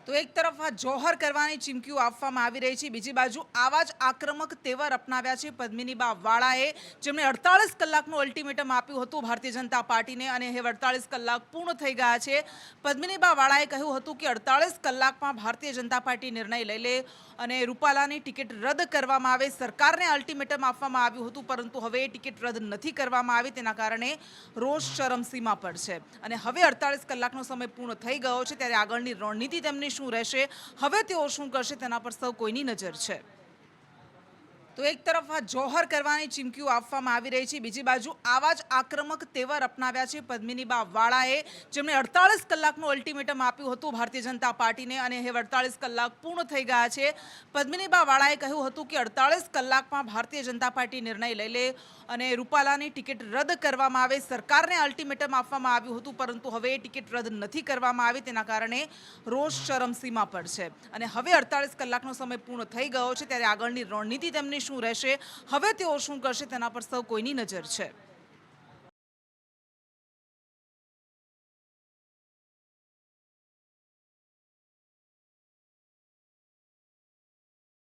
તો એક તરફ આ જોહર કરવાની ચીમકીઓ આપવામાં આવી રહી છે, બીજી બાજુ આવા જ આક્રમક તેવર અપનાવ્યા છે પદ્મિનીબા વાળાએ, જેમણે 48 કલાકનું અલ્ટિમેટમ આપ્યું હતું ભારતીય જનતા પાર્ટીને અને હવે 48 કલાક પૂર્ણ થઈ ગયા છે. પદ્મિનીબા વાળાએ કહ્યું હતું કે 48 કલાકમાં ભારતીય જનતા પાર્ટી નિર્ણય લઈ લે અને રૂપાલાની ટિકિટ રદ કરવામાં આવે. સરકારને અલ્ટિમેટમ આપવામાં આવ્યું હતું, પરંતુ હવે એ ટિકિટ રદ નથી કરવામાં આવી. તેના કારણે રોષ ચરમસીમા પર છે અને હવે 48 કલાકનો સમય પૂર્ણ થઈ ગયો છે, ત્યારે આગળની રણનીતિ તેમની શું રહેશે, હવે તેઓ શું કરશે, તેના પર સૌ કોઈની નજર છે. તો એક તરફ આ જોહર કરવાની ચીમકીઓ આપવામાં આવી રહી છે, બીજી બાજુ આવા જ આક્રમક તેવર અપનાવ્યા છે પદ્મિનીબા વાળાએ, જેમણે 48 કલાકનું અલ્ટિમેટમ આપ્યું હતું ભારતીય જનતા પાર્ટીને અને હવે 48 કલાક પૂર્ણ થઈ ગયા છે. પદ્મિનીબા વાળાએ કહ્યું હતું કે 48 કલાકમાં ભારતીય જનતા પાર્ટી નિર્ણય લઈ લે અને રૂપાલાની ટિકિટ રદ કરવામાં આવે. સરકારને અલ્ટિમેટમ આપવામાં આવ્યું હતું, પરંતુ હવે એ ટિકિટ રદ નથી કરવામાં આવી. તેના કારણે રોષ ચરમસીમા પર છે અને હવે 48 કલાકનો સમય પૂર્ણ થઈ ગયો છે, ત્યારે આગળની રણનીતિ તેમની શું રહેશે, હવે તેઓ શું કરશે, તેના પર સૌ કોઈની નજર છે.